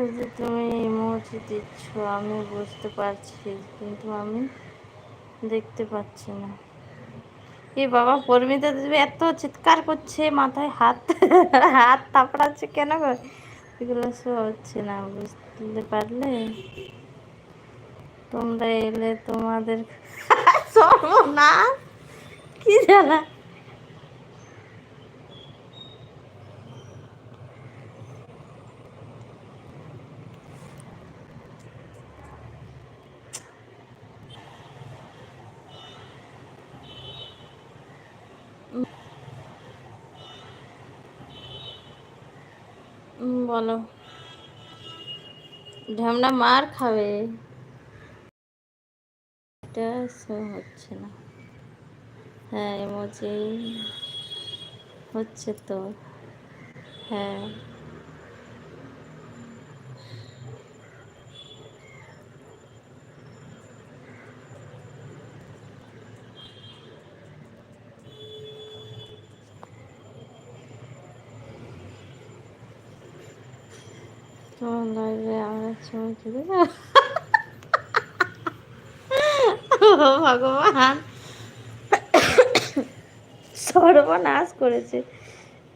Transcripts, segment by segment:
এই যে তুমি ইমোজি দিচ্ছ আমি বুঝতে পারছি, কিন্তু আমি দেখতে পাচ্ছি না। এ বাবা, পরিমিতা দেবী এত চিৎকার করছে, মাথায় হাত হাত থাপড়াচ্ছে কেন গো? এগুলো সব হচ্ছে না, বুঝতে পারলে? তোমরা এলে তোমাদের সর্বনাশ, কি জানা। বলো। ঢ্যামনা মার খাবে, এটা সব হচ্ছে না। হ্যাঁ, ইমোজি হচ্ছে তো। হ্যাঁ, তোমার লাইভে আমরা ছবি তুলে ও ভগবান, সর্বনাশ করেছে।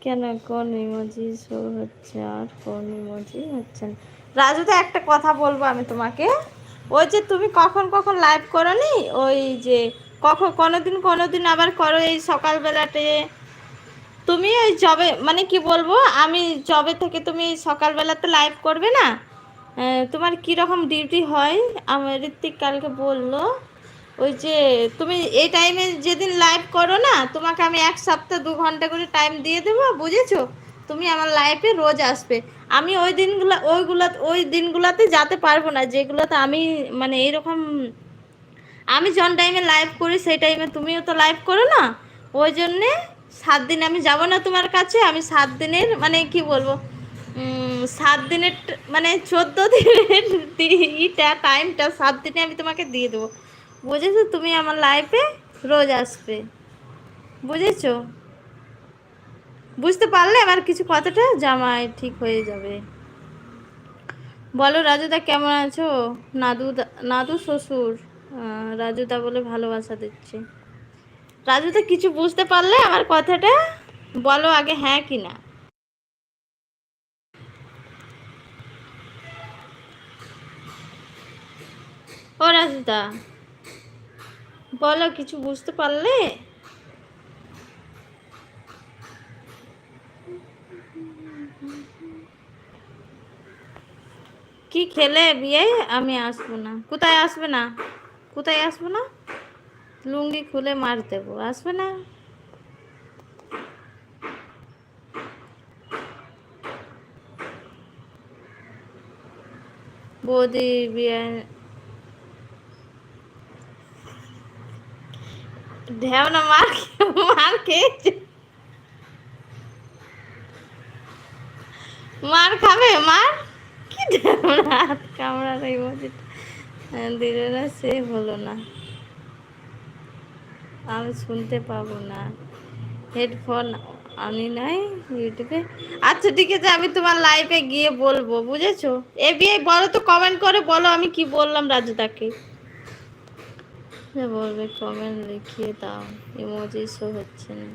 কেন, কোন ইমোজি শো হচ্ছে আর কোন ইমোজি হচ্ছে না? রাজু তো একটা কথা বলবো আমি তোমাকে। ওই যে তুমি কখন কখন লাইভ করো নি, ওই যে কখন কোনোদিন আবার করো এই সকালবেলাতে। তুমি ওই জবে মানে কি বলবো, আমি জবে থেকে তুমি সকালবেলাতে লাইভ করবে না, তোমার কি রকম ডিউটি হয়? আমার ঋত্বিক কালকে বললো, ওই যে তুমি এই টাইমে যেদিন লাইভ করো না, তোমাকে আমি 1 সপ্তাহ 2 ঘন্টা করে টাইম দিয়ে দেবো, বুঝেছো? তুমি আমার লাইভে রোজ আসবে। আমি ওই দিনগুলোতে যেতে পারবো না, যেগুলোতে আমি মানে এইরকম আমি জন টাইমে লাইভ করি সেই টাইমে তুমিও তো লাইভ করো না। ওই জন্যে 7 দিন আমি যাব না তোমার কাছে। আমি 7 দিনের মানে কি বলবো, 7 দিনের মানে 14 দিনের ইটা টাইমটা 7 দিনে আমি তোমাকে দিয়ে দেবো, বুঝেছো? তুমি আমার লাইফে রোজ আসবে, বুঝেছো? বুঝতে পারলে আমার কিছু কথাটা? জামাই ঠিক হয়ে যাবে। বলো রাজুদা কেমন আছো? নাদু শ্বশুর রাজুদা বলে ভালোবাসা দিচ্ছে। রাজুদা কিছু বুঝতে পারলে আমার কথাটা? বলো আগে হ্যাঁ কি না। ও রাজুদা, বলো কিছু বুঝতে পারলে? কি খেলে বিয়ে? আমি আসবো না। কোথায় আসবে না? কোথায় আসবো না? লুঙ্গি খুলে মার দেবো, আসবে না? বৌদি বিয়ে ঢেও না, মার খেয়েছে। মার খাবে, মার। কি ঢেও না, হাত কামড়ার এই মজিটা দিল না, সে হলো না। আমি শুনতে পাবো না, হেডফোন আনি নাই ইউটিউবে। আচ্ছা ঠিক আছে, আমি তোমার লাইভে গিয়ে বলবো, বুঝেছো? এ বিয়ে বলো তো, কমেন্ট করে বলো আমি কি বললাম রাজুদাকে। বলবে কমেন্ট লিখিয়ে দাও, ইমোজি শো হচ্ছে না।